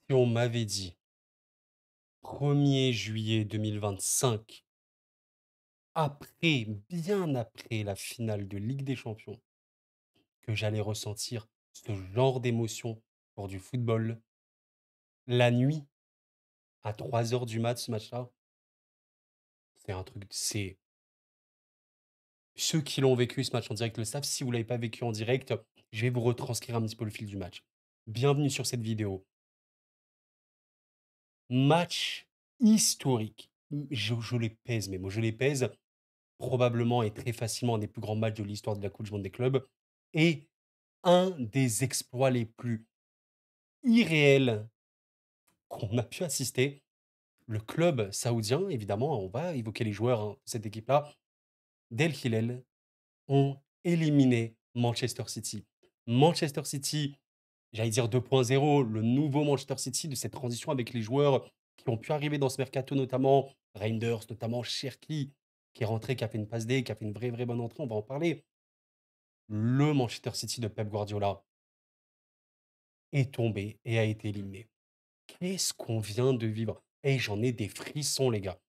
Si on m'avait dit 1er juillet 2025, bien après la finale de Ligue des Champions, que j'allais ressentir ce genre d'émotion pour du football, la nuit, à 3 heures du mat, ce match-là, c'est ceux qui l'ont vécu, ce match en direct le savent. Si vous l'avez pas vécu en direct, je vais vous retranscrire un petit peu le fil du match. Bienvenue sur cette vidéo. Match historique. Je les pèse, mes mots, je les pèse. Probablement et très facilement un des plus grands matchs de l'histoire de la Coupe du monde des clubs et un des exploits les plus irréels qu'on a pu assister. Le club saoudien, évidemment, on va évoquer les joueurs, hein, de cette équipe-là, d'El Hilal, ont éliminé Manchester City. Manchester City, j'allais dire 2.0, le nouveau Manchester City de cette transition avec les joueurs qui ont pu arriver dans ce mercato, notamment Reinders, notamment Cherki, qui est rentré, qui a fait une passe D, qui a fait une vraie bonne entrée, on va en parler. Le Manchester City de Pep Guardiola est tombé et a été éliminé. Qu'est-ce qu'on vient de vivre? Et j'en ai des frissons, les gars.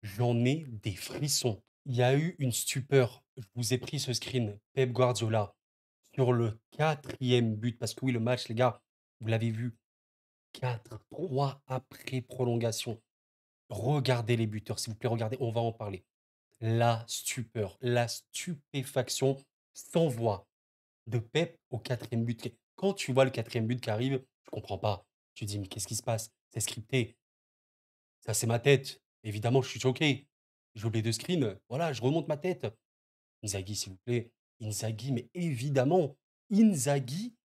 J'en ai des frissons. Il y a eu une stupeur. Je vous ai pris ce screen. Pep Guardiola sur le quatrième but. Parce que oui, le match, les gars, vous l'avez vu, 4-3 après prolongation. Regardez les buteurs, s'il vous plaît, regardez, on va en parler. La stupeur, la stupéfaction sans voix de Pep au quatrième but. Quand tu vois le quatrième but qui arrive, je comprends pas. Tu dis, mais qu'est-ce qui se passe? C'est scripté. Ça, c'est ma tête. Évidemment, je suis choqué. J'ai oublié de screen. Voilà, je remonte ma tête. Inzaghi, s'il vous plaît. Inzaghi, mais évidemment, Inzaghi,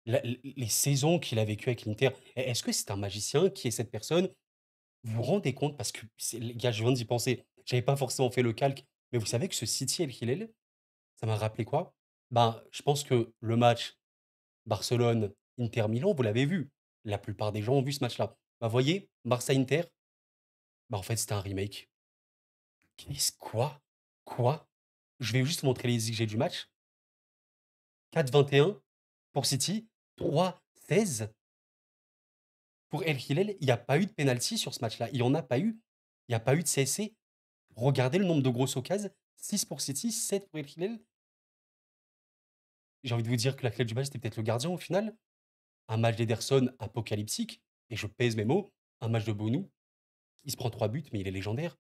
les saisons qu'il a vécues avec l'Inter, est-ce que c'est un magicien qui est cette personne? Vous vous rendez compte? Parce que, les gars, je viens d'y penser. J'avais pas forcément fait le calque, mais vous savez que ce City El Hilal, ça m'a rappelé quoi? Ben, je pense que le match Barcelone, Inter Milan, vous l'avez vu. La plupart des gens ont vu ce match-là. Bah, voyez, Barça-Inter, bah, en fait, c'était un remake. Qu'est-ce quoi? Quoi? Je vais juste vous montrer les XG du match. 4,21 pour City, 3,16 pour El Hilal. Il n'y a pas eu de penalty sur ce match-là. Il n'y en a pas eu. Il n'y a pas eu de CSC. Regardez le nombre de grosses occasions. 6 pour City, 7 pour El Hilal. J'ai envie de vous dire que la clé du match, c'était peut-être le gardien au final. Un match d'Ederson apocalyptique. Et je pèse mes mots. Un match de Bonou. Il se prend 3 buts, mais il est légendaire.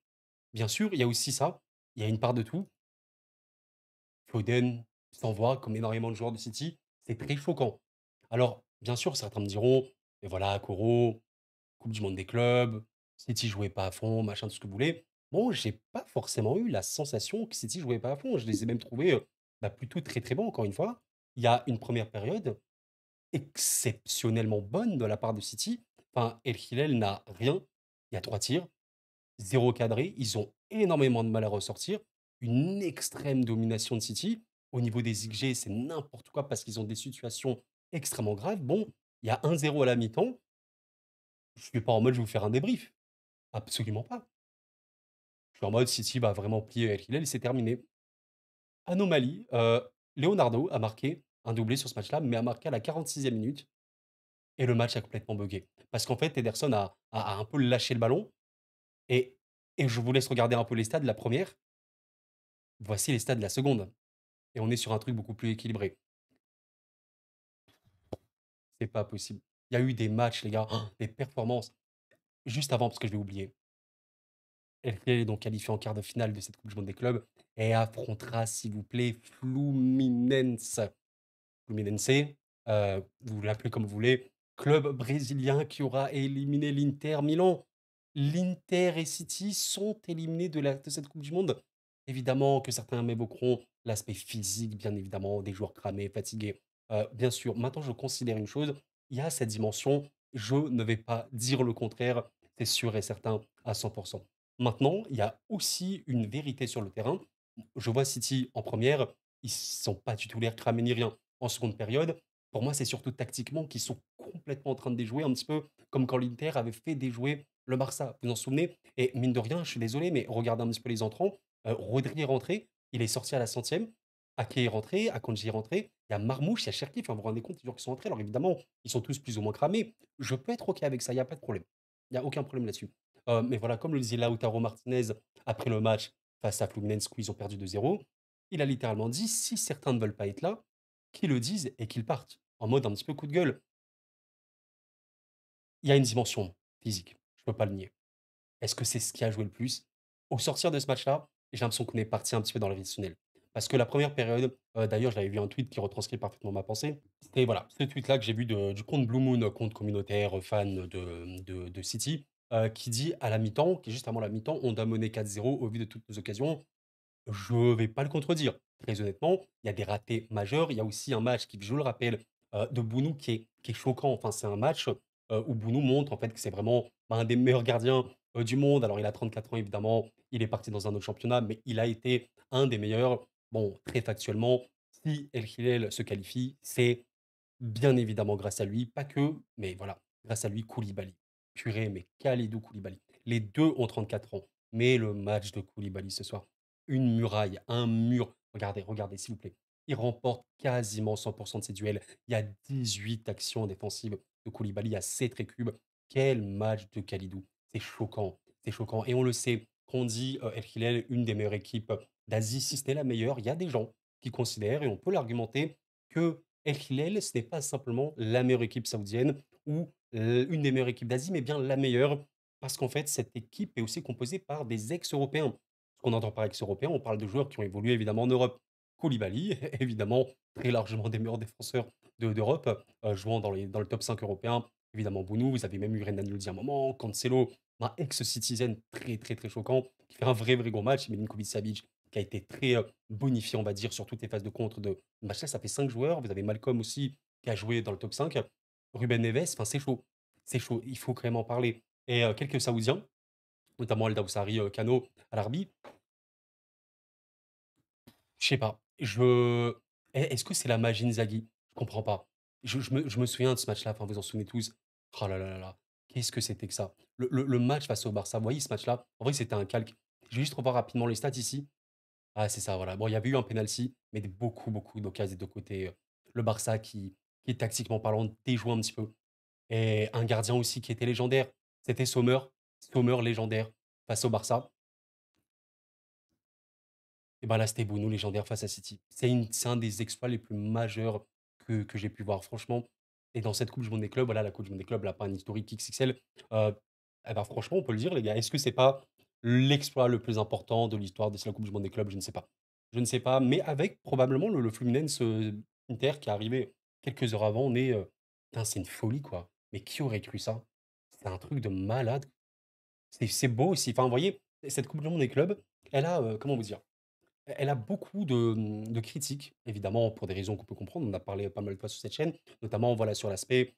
Bien sûr, il y a aussi ça. Il y a une part de tout. Foden s'envoie comme énormément de joueurs de City. C'est très choquant. Alors, bien sûr, certains me diront, mais voilà, Coro, Coupe du monde des clubs, City jouait pas à fond, machin, tout ce que vous voulez. Bon, j'ai pas forcément eu la sensation que City jouait pas à fond. Je les ai même trouvés bah, plutôt très bons, encore une fois. Il y a une première période exceptionnellement bonne de la part de City. Enfin, El Hilal n'a rien. Il y a 3 tirs, zéro cadré. Ils ont énormément de mal à ressortir. Une extrême domination de City. Au niveau des XG, c'est n'importe quoi parce qu'ils ont des situations extrêmement graves. Bon, il y a 1-0 à la mi-temps. Je suis pas en mode je vais vous faire un débrief. Absolument pas. Je suis en mode City va vraiment plier El Hilal et c'est terminé. Anomalie, Leonardo a marqué un doublé sur ce match-là, mais a marqué à la 46e minute et le match a complètement buggé. Parce qu'en fait, Ederson a un peu lâché le ballon et, et je vous laisse regarder un peu les stades de la première. Voici les stades de la seconde. Et on est sur un truc beaucoup plus équilibré. C'est pas possible. Il y a eu des matchs, les gars, des performances. Juste avant, parce que je vais oublier. El Hilal est donc qualifié en quart de finale de cette Coupe du monde des clubs et affrontera, s'il vous plaît, Fluminense. Fluminense, vous l'appelez comme vous voulez, club brésilien qui aura éliminé l'Inter Milan. L'Inter et City sont éliminés de cette Coupe du monde. Évidemment que certains m'évoqueront l'aspect physique, bien évidemment, des joueurs cramés, fatigués. Bien sûr, maintenant je considère une chose, il y a cette dimension, je ne vais pas dire le contraire, c'est sûr et certain à 100%. Maintenant, il y a aussi une vérité sur le terrain. Je vois City en première, ils sont pas du tout l'air cramés ni rien en seconde période. Pour moi, c'est surtout tactiquement qu'ils sont complètement en train de déjouer, un petit peu comme quand l'Inter avait fait déjouer le Barça. Vous vous en souvenez? Et mine de rien, je suis désolé, mais regardez un petit peu les entrants. Rodri est rentré, il est sorti à la centième. Ake est rentré, Akanji est rentré, il y a Marmoush, il y a Cherki, enfin, vous vous rendez compte des joueurs qui sont rentrés. Alors évidemment, ils sont tous plus ou moins cramés. Je peux être OK avec ça, il y a pas de problème. Il y a aucun problème là-dessus. Mais voilà, comme le disait Lautaro Martinez après le match face à Fluminense où ils ont perdu 2-0, il a littéralement dit: «Si certains ne veulent pas être là, qu'ils le disent et qu'ils partent». En mode un petit peu coup de gueule. Il y a une dimension physique, je peux pas le nier. Est-ce que c'est ce qui a joué le plus? Au sortir de ce match-là, j'ai l'impression qu'on est parti un petit peu dans le tunnel. Parce que la première période, d'ailleurs, j'avais vu un tweet qui retranscrit parfaitement ma pensée. C'était voilà, ce tweet-là que j'ai vu du compte Blue Moon, compte communautaire, fan de City, qui dit à la mi-temps, qui est juste avant la mi-temps: «On doit mener 4-0 au vu de toutes nos occasions». Je vais pas le contredire. Très honnêtement, il y a des ratés majeurs. Il y a aussi un match qui, je le rappelle, de Bounou qui est choquant. Enfin, c'est un match, où Bounou montre en fait que c'est vraiment, bah, un des meilleurs gardiens, du monde. Alors il a 34 ans évidemment, il est parti dans un autre championnat, mais il a été un des meilleurs. Bon, très factuellement, si El Hilal se qualifie, c'est bien évidemment grâce à lui, pas que, mais voilà, grâce à lui, Koulibaly. Purée, mais Kalidou Koulibaly. Les 2 ont 34 ans, mais le match de Koulibaly ce soir, une muraille, un mur. Regardez, regardez s'il vous plaît. Il remporte quasiment 100 de ses duels. Il y a 18 actions défensives de Koulibaly à 7 récupes. Quel match de Kalidou. C'est choquant et on le sait, quand on dit, El Hilal, une des meilleures équipes d'Asie, si ce n'est la meilleure, il y a des gens qui considèrent et on peut l'argumenter que El Hilal, ce n'est pas simplement la meilleure équipe saoudienne ou une des meilleures équipes d'Asie, mais bien la meilleure parce qu'en fait, cette équipe est aussi composée par des ex-européens. Ce qu'on entend par ex-européens, on parle de joueurs qui ont évolué évidemment en Europe. Koulibaly, évidemment, très largement des meilleurs défenseurs d'Europe, jouant dans le top 5 européen. Évidemment, Bounou, vous avez même eu Renan Lodi à un moment, Cancelo, un ex-Citizen très, très, très choquant, qui fait un vrai, vrai gros match, Milinkovic-Savic, qui a été très bonifié, on va dire, sur toutes les phases de contre de match là. Ça fait 5 joueurs. Vous avez Malcolm aussi, qui a joué dans le top 5. Ruben Neves, enfin, c'est chaud. C'est chaud. Il faut vraiment en parler. Et quelques Saoudiens, notamment El Dawsari Kano à l'Arbi. Je sais pas. Est-ce que c'est la magie Inzaghi? Je comprends pas. Je me souviens de ce match-là, enfin, vous en souvenez tous. Oh là là là là, qu'est-ce que c'était que ça? Le match face au Barça, vous voyez ce match-là? En vrai, c'était un calque. Je vais juste revoir rapidement les stats ici. Ah, c'est ça, voilà. Bon, il y avait eu un penalty, mais beaucoup, beaucoup d'occasions des 2 côtés. Le Barça qui tactiquement parlant, déjouait un petit peu et un gardien aussi qui était légendaire. C'était Sommer. Sommer légendaire face au Barça. Et ben là, c'était Bounou légendaire face à City. C'est un des exploits les plus majeurs que j'ai pu voir, franchement. Et dans cette coupe du monde des clubs, voilà, la coupe du monde des clubs, elle a pas un historique XXL. Heu, et bah, franchement, on peut le dire, les gars. Est-ce que c'est pas l'exploit le plus important de l'histoire de la coupe du monde des clubs? Je ne sais pas. Je ne sais pas, mais avec probablement le Fluminense, Inter qui est arrivé quelques heures avant, mais putain, c'est une folie, quoi. Mais qui aurait cru ça? C'est un truc de malade. C'est beau aussi. Enfin, vous voyez, cette coupe du monde des clubs, elle a, comment vous dire? Elle a beaucoup de critiques, évidemment, pour des raisons qu'on peut comprendre. On en a parlé pas mal de fois sur cette chaîne, notamment, voilà, sur l'aspect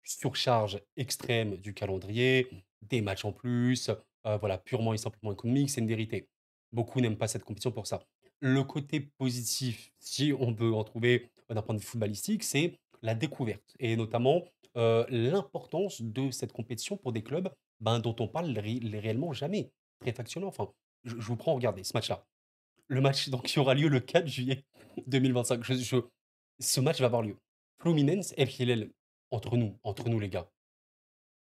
surcharge extrême du calendrier, des matchs en plus, voilà, purement et simplement économique, c'est une vérité. Beaucoup n'aiment pas cette compétition pour ça. Le côté positif, si on veut en trouver, d'un point de vue footballistique, c'est la découverte et notamment, l'importance de cette compétition pour des clubs, ben, dont on parle réellement jamais, très factuellement. Enfin, je vous prends, regardez ce match-là. Le match donc qui aura lieu le 4 juillet 2025. Ce match va avoir lieu. Fluminense, El Hilal, entre nous les gars,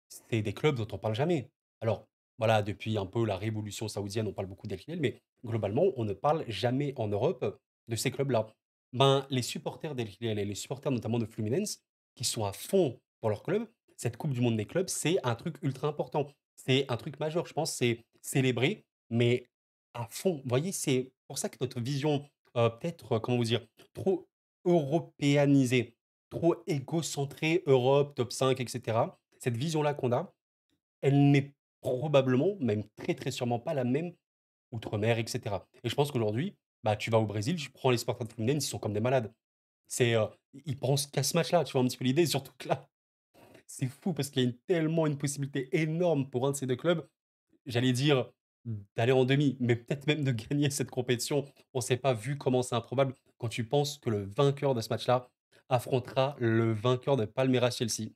c'est des clubs dont on parle jamais. Alors, voilà, depuis un peu la révolution saoudienne, on parle beaucoup d'El Hilal, mais globalement, on ne parle jamais en Europe de ces clubs-là. Ben, les supporters d'El Hilal et les supporters notamment de Fluminense, qui sont à fond pour leur club, cette coupe du monde des clubs, c'est un truc ultra important. C'est un truc majeur, je pense, c'est célébrer, mais à fond. Vous voyez, c'est pour ça que notre vision, peut-être, comment vous dire, trop européanisée, trop égocentrée, Europe, top 5, et cetera. Cette vision-là qu'on a, elle n'est probablement, même très, très sûrement pas la même outre-mer, et cetera. Et je pense qu'aujourd'hui, bah, tu vas au Brésil, tu prends les supporters de Fluminense, ils sont comme des malades. C'est, ils pensent qu'à ce match-là, tu vois un petit peu l'idée? Surtout que là, c'est fou parce qu'il y a tellement une possibilité énorme pour un de ces 2 clubs, j'allais dire d'aller en demi, mais peut-être même de gagner cette compétition. On ne sait pas, vu comment c'est improbable, quand tu penses que le vainqueur de ce match-là affrontera le vainqueur de Palmeiras-Chelsea.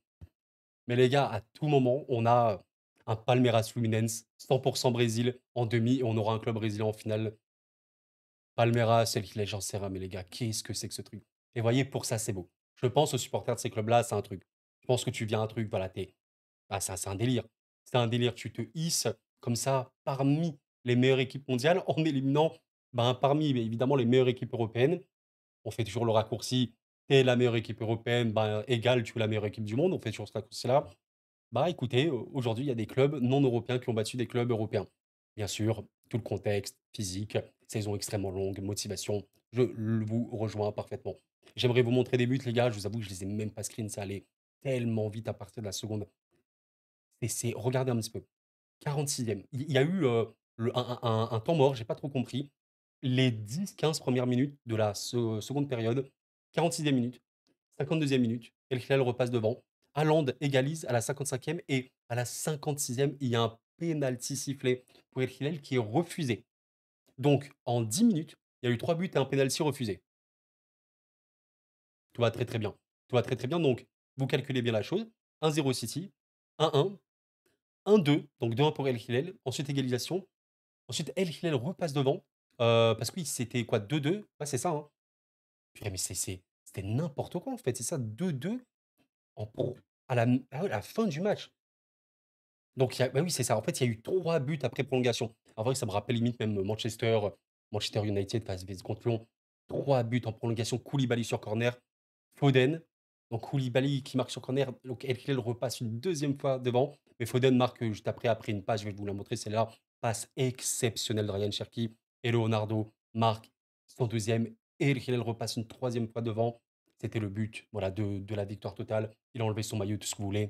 Mais les gars, à tout moment, on a un Palmeiras Fluminense, 100 Brésil en demi et on aura un club brésilien en finale. Palmeiras, El Hilal, j'en sais rien, mais les gars, qu'est-ce que c'est que ce truc? Et voyez, pour ça, c'est beau. Je pense aux supporters de ces clubs-là, c'est un truc. Je pense que tu viens un truc, voilà, c'est un délire. C'est un délire. Tu te hisses comme ça parmi les meilleures équipes mondiales en éliminant, ben, parmi, mais évidemment, les meilleures équipes européennes. On fait toujours le raccourci. T'es la meilleure équipe européenne, ben, égal, tu es la meilleure équipe du monde. On fait toujours ce raccourci-là. Bah, écoutez, aujourd'hui, il y a des clubs non européens qui ont battu des clubs européens. Bien sûr, tout le contexte physique, saison extrêmement longue, motivation, vous rejoins parfaitement. J'aimerais vous montrer des buts, les gars. Je vous avoue que je les ai même pas screen, ça allait tellement vite à partir de la seconde. Regardez un petit peu. 46e. Il y a eu un temps mort, j'ai pas trop compris. Les 10-15 premières minutes de la seconde période, 46e minute, 52e minute, El Hilal repasse devant. Haaland égalise à la 55e et à la 56e, il y a un penalty sifflé pour El Hilal qui est refusé. Donc, en 10 minutes, il y a eu 3 buts et un penalty refusé. Tout va très très bien. Tout va très très bien. Donc, vous calculez bien la chose. 1-0 City, 1-1, 1-2, donc 2-1 pour El Hilal. Ensuite, égalisation. Ensuite, El Hilal repasse devant. Parce que oui, c'était quoi? 2-2. Ouais, c'est ça, hein. Purée, mais c'était n'importe quoi en fait. C'est ça, 2-2 à la fin du match. Donc, bah oui, c'est ça. En fait, il y a eu 3 buts après prolongation. En vrai, ça me rappelle limite même Manchester United face contre Lyon. 3 buts en prolongation. Koulibaly sur corner. Foden. Donc, Koulibaly qui marque sur corner. Donc, El Hilal repasse une deuxième fois devant. Mais Foden marque juste après une passe. Je vais vous la montrer. C'est là. Passe exceptionnelle de Ryan Cherki. Et Leonardo marque son deuxième. Et El Hilal repasse une troisième fois devant. C'était le but, voilà, de la victoire totale. Il a enlevé son maillot, tout ce que vous voulez.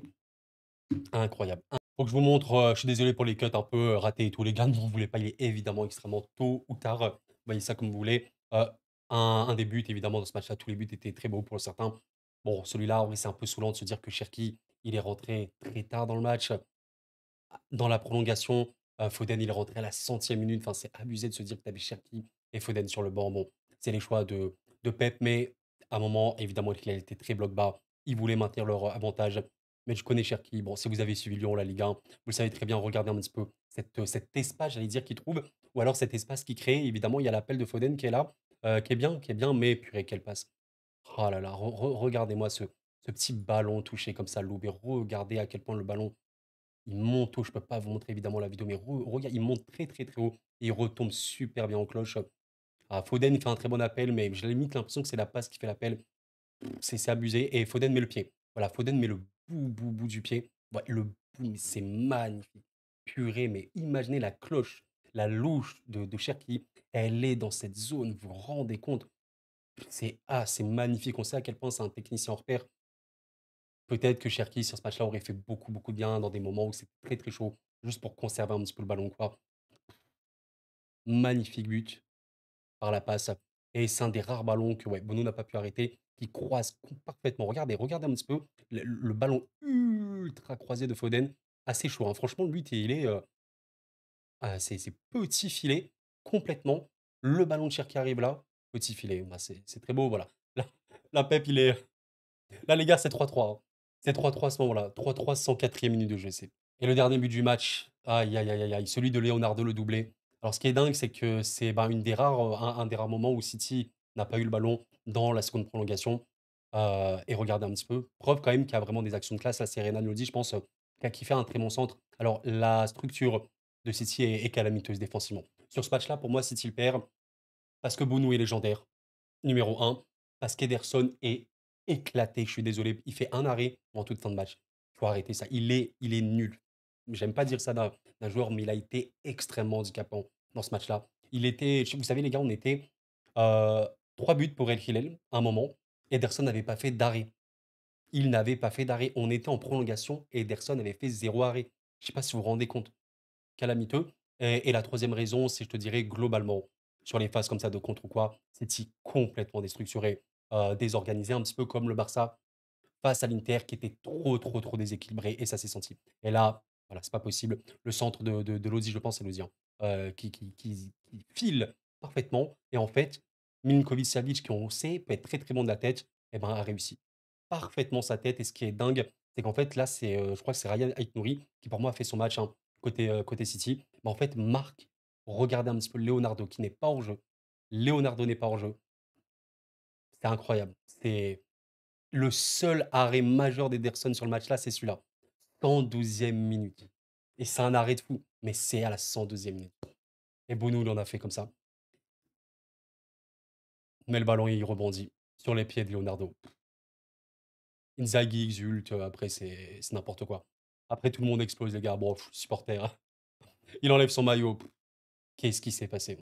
Incroyable. Faut que je vous montre, je suis désolé pour les cuts un peu, ratés et tout les gars, ne vous voulez pas, il est évidemment extrêmement tôt ou tard, vous voyez ça comme vous voulez. Un des buts évidemment dans ce match-là, tous les buts étaient très beaux pour certains. Bon, celui-là, oui, c'est un peu saoulant de se dire que Cherki, il est rentré très tard dans le match. Dans la prolongation, Foden, il est rentré à la 100e minute. Enfin, c'est abusé de se dire que tu avais Cherki et Foden sur le banc. Bon, c'est les choix de Pep, mais à un moment, évidemment, il a été très bloc bas. Ils voulaient maintenir leur avantage. Mais je connais Cherki. Bon, si vous avez suivi Lyon, la Ligue 1, vous le savez très bien, regardez un petit peu cet espace, j'allais dire, qu'il trouve. Ou alors cet espace qu'il crée. Évidemment, il y a l'appel de Foden qui est là, qui est bien, mais purée, quelle passe. Oh là là, regardez-moi ce petit ballon touché comme ça, loupé. Regardez à quel point le ballon il monte haut, je peux pas vous montrer évidemment la vidéo, mais regarde, il monte très, très, très haut et il retombe super bien en cloche. Ah, Foden, il fait un très bon appel, mais j'ai limite l'impression que c'est la passe qui fait l'appel. C'est abusé. Et Foden met le pied. Voilà, Foden met le bout du pied. Ouais, le bout, mais c'est magnifique. Purée, mais imaginez la cloche, la louche de Cherki. Elle est dans cette zone, vous vous rendez compte? C'est magnifique. On sait à quel point c'est un technicien hors pair. Peut-être que Cherki, sur ce match-là, aurait fait beaucoup, beaucoup de bien dans des moments où c'est très, très chaud, juste pour conserver un petit peu le ballon, quoi. Magnifique but par la passe. Et c'est un des rares ballons que ouais, Bono n'a pas pu arrêter, qui croise parfaitement. Regardez un petit peu le ballon ultra croisé de Foden. Assez chaud, hein. Franchement, lui, il est. C'est petit filet, complètement. Le ballon de Cherki arrive là, petit filet. Bah, c'est très beau, voilà. Là, la Pep, il est. Là, les gars, c'est 3-3, hein. C'est 3-3 à ce moment-là. 3-3, 104e minute de jeu. Et le dernier but du match, aïe, aïe, aïe, aïe, aïe, celui de Leonardo, le doublé. Alors, ce qui est dingue, c'est que c'est ben, un des rares moments où City n'a pas eu le ballon dans la seconde prolongation. Et regardez un petit peu. Preuve quand même qu'il y a vraiment des actions de classe. Là, c'est Renan Lodi, je pense, qui fait un très bon centre. Alors, la structure de City est calamiteuse défensivement. Sur ce match-là, pour moi, City le perd parce que Bounou est légendaire, numéro un, parce qu'Ederson est éclaté. Je suis désolé. Il fait un arrêt en toute fin de match. Il faut arrêter ça. Il est nul. J'aime pas dire ça d'un joueur, mais il a été extrêmement handicapant dans ce match-là. Vous savez, les gars, on était 3 buts pour El Hilal à un moment. Ederson n'avait pas fait d'arrêt. Il n'avait pas fait d'arrêt. On était en prolongation et Ederson avait fait 0 arrêt. Je sais pas si vous vous rendez compte. Calamiteux. Et la troisième raison, c'est, je te dirais, globalement, sur les phases comme ça de contre ou quoi, c'est complètement déstructuré, désorganisé, un petit peu comme le Barça face à l'Inter qui était trop, trop, trop déséquilibré et ça s'est senti. Et là, voilà, c'est pas possible. Le centre de Lodi, je pense, c'est Lodi, hein, qui file parfaitement. Et en fait, Milinkovic-Savic, qui on sait peut être très, très bon de la tête, eh ben, a réussi parfaitement sa tête. Et ce qui est dingue, c'est qu'en fait, là, je crois que c'est Ryan Aït-Nouri qui, pour moi, a fait son match, hein, côté City. Mais en fait, Marc, regardez un petit peu Leonardo qui n'est pas en jeu. Leonardo n'est pas en jeu. C'est incroyable. C'est le seul arrêt majeur d'Ederson sur le match là, c'est celui-là. 112e minute. Et c'est un arrêt de fou, mais c'est à la 102e minute. Et Bono, il en a fait comme ça. Mais le ballon, il rebondit sur les pieds de Leonardo. Inzaghi exulte, après c'est n'importe quoi. Après tout le monde explose les gars, bon, supporter. Il enlève son maillot. Qu'est-ce qui s'est passé?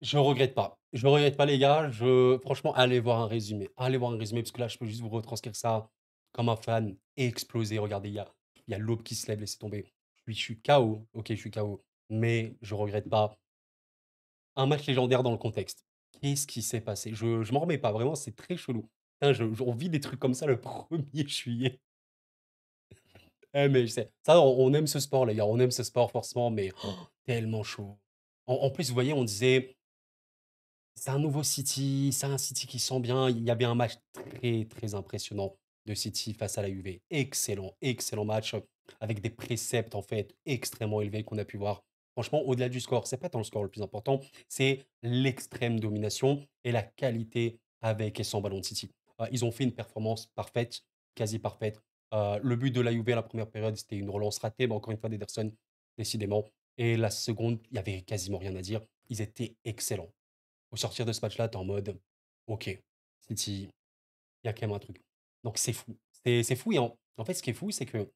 Je regrette pas. Je regrette pas les gars, je franchement, allez voir un résumé. Allez voir un résumé parce que là, je peux juste vous retranscrire ça comme un fan explosé. Regardez, il y a l'aube qui se lève, laissez tomber. Je suis KO, OK, je suis KO, mais je regrette pas. Un match légendaire dans le contexte. Qu'est-ce qui s'est passé? Je m'en remets pas, vraiment, c'est très chelou. Putain, on vit des trucs comme ça le 1er juillet. Eh mais je sais, ça on aime ce sport les gars, on aime ce sport forcément, mais tellement chaud. En plus, vous voyez, on disait: «C'est un nouveau City, c'est un City qui sent bien». Il y avait un match très, très impressionnant de City face à la Juve. Excellent, excellent match, avec des préceptes, en fait, extrêmement élevés qu'on a pu voir. Franchement, au-delà du score, c'est pas tant le score le plus important, c'est l'extrême domination et la qualité avec et sans ballon de City. Ils ont fait une performance parfaite, quasi parfaite. Le but de la Juve à la première période, c'était une relance ratée, mais encore une fois d'Ederson, décidément. Et la seconde, il y avait quasiment rien à dire. Ils étaient excellents. Au sortir de ce match-là, tu es en mode: «OK, City, il y a quand même un truc». Donc c'est fou. C'est fou et en fait, ce qui est fou, c'est que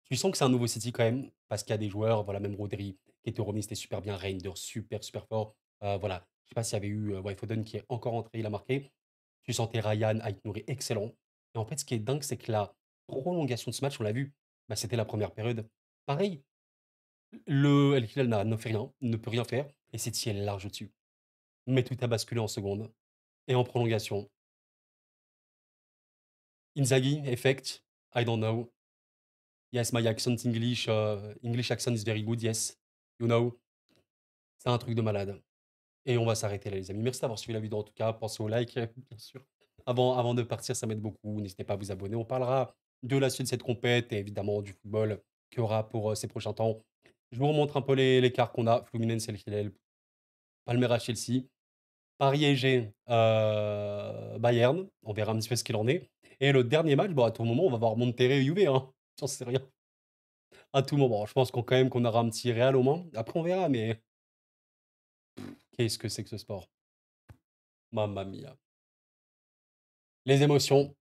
tu sens que c'est un nouveau City quand même, parce qu'il y a des joueurs, voilà, même Rodri qui était remis, c'était super bien, Reinders super, super fort. Voilà, je sais pas s'il y avait eu, ouais, Foden qui est encore entré, il a marqué. Tu sentais Ryan, Aït-Nouri excellent et en fait, ce qui est dingue, c'est que la prolongation de ce match, on l'a vu, bah, c'était la première période. Pareil, le El Hilal n'a ne fait rien, ne peut rien faire et City est large au-dessus. Mais tout a basculé en seconde et en prolongation. Inzaghi effect, I don't know. Yes, my accent English, English accent is very good, yes. You know, c'est un truc de malade. Et on va s'arrêter là, les amis. Merci d'avoir suivi la vidéo en tout cas. Pensez au like, bien sûr. Avant de partir, ça m'aide beaucoup. N'hésitez pas à vous abonner. On parlera de la suite de cette compète et évidemment du football qu'il y aura pour ces prochains temps. Je vous remontre un peu les quarts qu'on a. Fluminense, El Hilal, Palmeiras, Chelsea. Paris SG, Bayern, on verra un petit peu ce qu'il en est. Et le dernier match, bon, à tout moment, on va voir Monterrey Juve, hein. J'en sais rien. À tout moment. Je pense qu'on quand même qu'on aura un petit Real au moins. Après, on verra, mais qu'est-ce que c'est que ce sport? Mamma mia. Les émotions,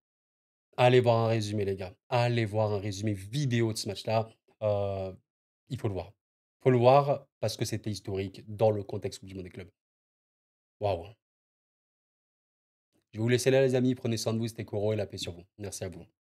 allez voir un résumé, les gars. Allez voir un résumé vidéo de ce match-là. Euh, il faut le voir. Il faut le voir parce que c'était historique dans le contexte du monde des clubs. Waouh. Je vais vous laisser là, les amis. Prenez soin de vous. C'était Koro et la paix sur vous. Merci à vous.